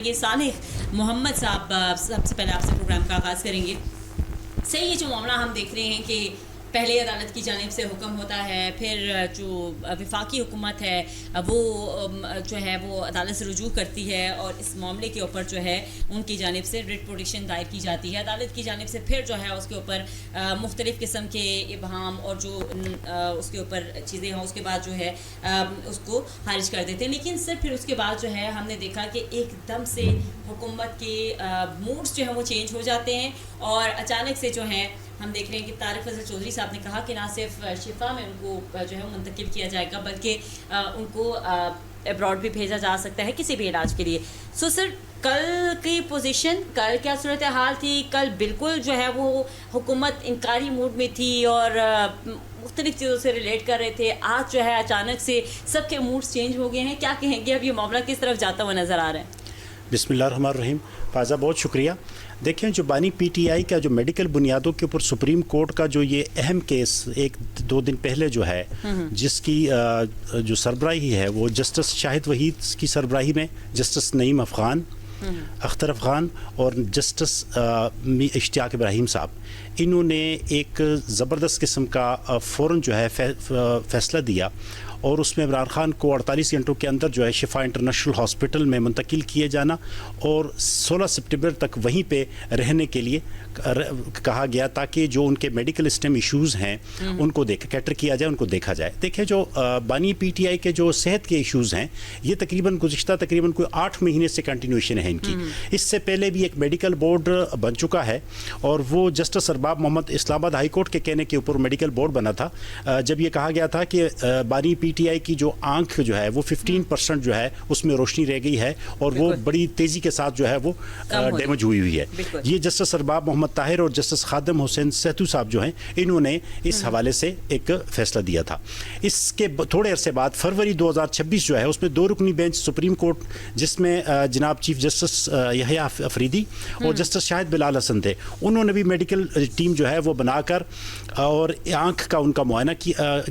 یہ صالح محمد صاحب سب سے پہلے آپ سے پروگرام کا آغاز کریں گے. صحیح یہ جو معاملہ ہم دیکھ رہے ہیں کہ پہلے عدالت کی جانب سے حکم ہوتا ہے, پھر جو وفاقی حکومت ہے وہ جو ہے وہ عدالت سے رجوع کرتی ہے اور اس معاملے کے اوپر جو ہے ان کی جانب سے ریٹ پٹیشن دائر کی جاتی ہے. عدالت کی جانب سے پھر جو ہے اس کے اوپر مختلف قسم کے ابہام اور جو اس کے اوپر چیزیں ہیں اس کے بعد جو ہے اس کو خارج کر دیتے ہیں. لیکن سر پھر اس کے بعد جو ہے ہم نے دیکھا کہ ایک دم سے حکومت کے موڈز جو ہیں وہ چینج ہو جاتے ہیں اور اچانک سے جو ہیں ہم دیکھ رہے ہیں کہ طارق فضل چودھری صاحب نے کہا کہ نہ صرف شفا میں ان کو جو ہے منتقل کیا جائے گا بلکہ ان کو ابراڈ بھی بھیجا جا سکتا ہے کسی بھی علاج کے لیے. سو سر کل کی پوزیشن, کل کیا صورتحال تھی؟ کل بالکل جو ہے وہ حکومت انکاری موڈ میں تھی اور مختلف چیزوں سے ریلیٹ کر رہے تھے. آج جو ہے اچانک سے سب کے موڈز چینج ہو گئے ہیں. کیا کہیں گے اب یہ معاملہ کس طرف جاتا ہوا نظر آ رہا ہے؟ بسم اللہ الرحمن الرحیم. فائزہ بہت شکریہ. دیکھیں جو بانی پی ٹی آئی کا جو میڈیکل بنیادوں کے اوپر سپریم کورٹ کا جو یہ اہم کیس ایک دو دن پہلے جو ہے جس کی جو سربراہی ہے وہ جسٹس شاہد وحید کی سربراہی میں جسٹس نعیم افغان, اختر افغان اور جسٹس اشتیاق ابراہیم صاحب, انہوں نے ایک زبردست قسم کا فوراً جو ہے فیصلہ دیا اور اس میں عمران خان کو 48 گھنٹوں کے اندر جو ہے شفا انٹرنیشنل ہاسپٹل میں منتقل کیے جانا اور 16 سپٹمبر تک وہیں پہ رہنے کے لیے کہا گیا تاکہ جو ان کے میڈیکل سسٹم ایشوز ہیں ان کو کیٹر کیا جائے, ان کو دیکھا جائے. دیکھیں جو بانی پی ٹی آئی کے جو صحت کے ایشوز ہیں یہ گزشتہ تقریباً کوئی 8 مہینے سے کنٹینیوشن ہے ان کی. اس سے پہلے بھی ایک میڈیکل بورڈ بن چکا ہے اور وہ جسٹس ارباب محمد اسلام آباد ہائی کورٹ کے کہنے کے اوپر میڈیکل بورڈ بنا تھا جب یہ کہا گیا تھا کہ بانی پی ٹی آئی کی جو آنکھ جو ہے وہ 15% جو ہے اس میں روشنی رہ گئی ہے اور وہ بڑی تیزی کے ساتھ جو ہے وہ ڈیمیج ہوئی ہے. یہ جسٹس ارباب محمد طاہر اور جسٹس خادم حسین سہتو صاحب جو ہیں انہوں نے اس حوالے سے ایک فیصلہ دیا تھا. اس کے تھوڑے عرصے بعد فروری 2026 جو ہے اس میں 2 رکنی بینچ سپریم کورٹ جس میں جناب چیف جسٹس یحییٰ افریدی اور جسٹس شاہد بلال حسن تھے, انہوں نے بھی میڈیکل ٹیم جو ہے وہ بنا کر اور آنکھ کا ان کا معائنہ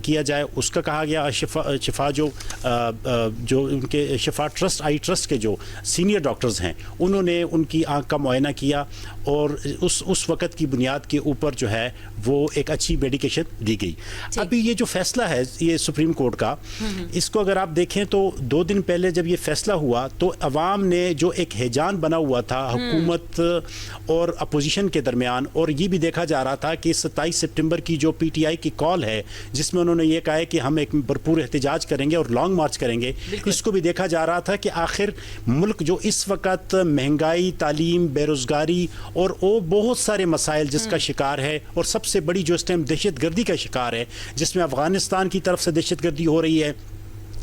کیا جائے. اس کا کہا گیا شفا جو ان کے شفا ٹرسٹ آئی ٹرسٹ کے جو سینئر ڈاکٹرز ہیں انہوں نے ان کی آنکھ کا معائنہ کیا اور اس وقت کی بنیاد کے اوپر جو ہے وہ ایک اچھی میڈیکیشن دی گئی. ابھی یہ جو فیصلہ ہے یہ سپریم کورٹ کا, اس کو اگر آپ دیکھیں تو 2 دن پہلے جب یہ فیصلہ ہوا تو عوام نے جو ایک ہیجان بنا ہوا تھا حکومت اور اپوزیشن کے درمیان, اور یہ بھی دیکھا جا رہا تھا کہ 27 سپٹمبر کی جو پی ٹی آئی کی کال ہے جس میں انہوں نے یہ کہا ہے کہ ہم ایک بھرپور احتجاج کریں گے اور لانگ مارچ کریں گے, اس کو بھی دیکھا جا رہا تھا کہ آخر ملک جو اس وقت مہنگائی, تعلیم, بے روزگاری اور بہت سارے مسائل جس کا شکار ہے اور سب سے بڑی جو اس ٹائم دہشت گردی کا شکار ہے جس میں افغانستان کی طرف سے دہشت گردی ہو رہی ہے,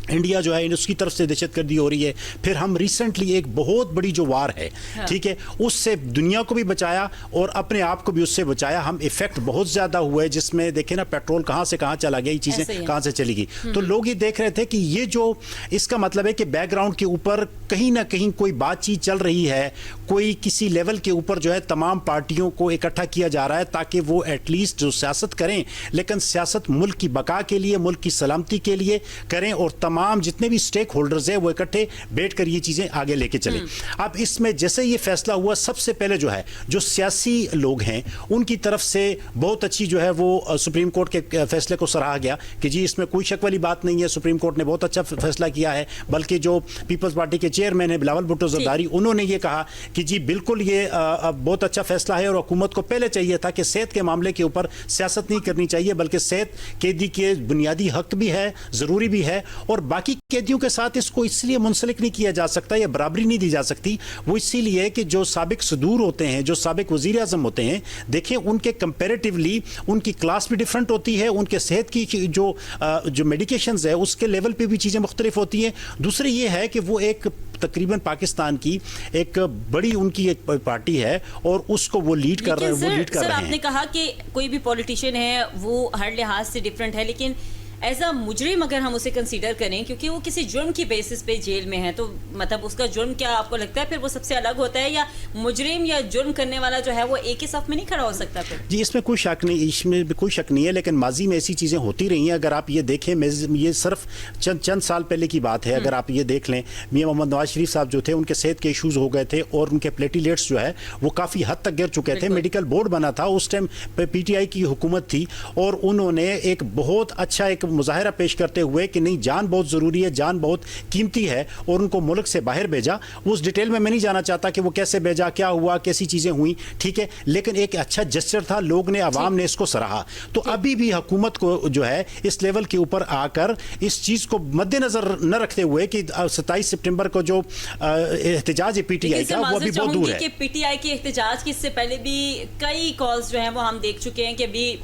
انڈیا جو ہے اس کی طرف سے دہشت گردی ہو رہی ہے, پھر ہم ریسنٹلی ایک بہت بڑی جو وار ہے ٹھیک ہے اس سے دنیا کو بھی بچایا اور اپنے آپ کو بھی اس سے بچایا. ہم ایفیکٹ بہت زیادہ ہوا ہے جس میں دیکھیں نا پیٹرول کہاں سے کہاں چلا گیا, یہ چیزیں کہاں سے چلی گئی. تو لوگ یہ دیکھ رہے تھے کہ یہ جو اس کا مطلب ہے کہ بیک گراؤنڈ کے اوپر کہیں نہ کہیں کوئی بات چیت چل رہی ہے, کوئی کسی لیول کے اوپر جو ہے تمام پارٹیوں کو اکٹھا کیا جا رہا ہے تاکہ وہ ایٹ لیسٹ جو سیاست کریں لیکن سیاست ملک کی بقا کے لیے, ملک کی سلامتی کے لیے کریں اور تمام جتنے بھی سٹیک ہولڈرز ہیں وہ اکٹھے بیٹھ کر یہ چیزیں آگے لے کے چلیں. اب اس میں جیسے یہ فیصلہ ہوا سب سے پہلے جو ہے جو سیاسی لوگ ہیں ان کی طرف سے بہت اچھی جو ہے وہ سپریم کورٹ کے فیصلے کو سراہا گیا کہ جی اس میں کوئی شک والی بات نہیں ہے, سپریم کورٹ نے بہت اچھا فیصلہ کیا ہے. بلکہ جو پیپلز پارٹی کے چیئرمین ہیں بلاول بھٹو زرداری انہوں نے یہ کہا کہ جی بالکل یہ بہت اچھا فیصلہ ہے اور حکومت کو پہلے چاہیے تھا کہ صحت کے معاملے کے اوپر سیاست نہیں کرنی چاہیے بلکہ صحت قیدی کے بنیادی حق بھی ہے, ضروری بھی ہے, اور باقی قیدیوں کے ساتھ اس کو اس لیے منسلک نہیں کیا جا سکتا یا برابری نہیں دی جا سکتی وہ اسی لیے کہ جو سابق صدور ہوتے ہیں, جو سابق وزیر اعظم ہوتے ہیں, دیکھیں ان کے کمپیریٹیولی ان کی کلاس بھی ڈیفرنٹ ہوتی ہے, ان کے صحت کی جو میڈیکیشنز ہے اس کے لیول پہ بھی چیزیں مختلف ہوتی ہیں. دوسری یہ ہے کہ وہ ایک تقریباً پاکستان کی ایک بڑی ان کی ایک پارٹی ہے اور اس کو وہ لیڈ کر رہے ہیں. سر آپ نے کہا کہ کوئی بھی پولیٹیشین ہے وہ ہر لحاظ سے ڈیفرنٹ ہے, لیکن ایز اے مجرم اگر ہم اسے کنسیڈر کریں کیونکہ وہ کسی جرم کی بیسس پہ جیل میں ہے تو مطلب اس کا جرم کیا آپ کو لگتا ہے پھر وہ سب سے الگ ہوتا ہے یا مجرم یا جرم کرنے والا جو ہے وہ ایک ہی صف میں نہیں کھڑا ہو سکتا پھر؟ جی اس میں کوئی شک نہیں، اس میں کوئی شک نہیں ہے، لیکن ماضی میں ایسی چیزیں ہوتی رہی ہیں. اگر آپ یہ دیکھیں، یہ صرف چند سال پہلے کی بات ہے. اگر آپ یہ دیکھ لیں، میاں محمد نواز شریف صاحب جو تھے ان کے صحت کے ایشوز ہو گئے تھے اور ان کے پلیٹیلیٹس جو ہے وہ کافی حد تک گر چکے تھے. میڈیکل بورڈ بنا تھا اس ٹائم، پی ٹی آئی کی حکومت تھی، اور انہوں نے ایک بہت اچھا ایک مظاہرہ پیش کرتے ہوئے کہ نہیں جان بہت ضروری ہے، جان بہت قیمتی ہے، اور ان کو ملک سے باہر بھیجا. اس ڈیٹیل میں نہیں جانا چاہتا کہ وہ کیسے بھیجا، کیا ہوا، کیسی چیزیں ہوئیں، ٹھیک ہے، لیکن ایک اچھا جسچر تھا، لوگ نے، عوام نے اس کو سراہا. تو ابھی بھی حکومت کو جو ہے اس لیول کے اوپر آ کر اس چیز کو مد نظر نہ رکھتے ہوئے کہ 27 سپٹمبر کو جو احتجاج ہے پی ٹی آئی کا وہ ابھی بہت دور ہے. کہ پی ٹی آئی کے احتجاج کی اس سے پہلے بھی کئی کالز جو ہیں وہ ہم دیکھ چکے ہیں کہ ابھی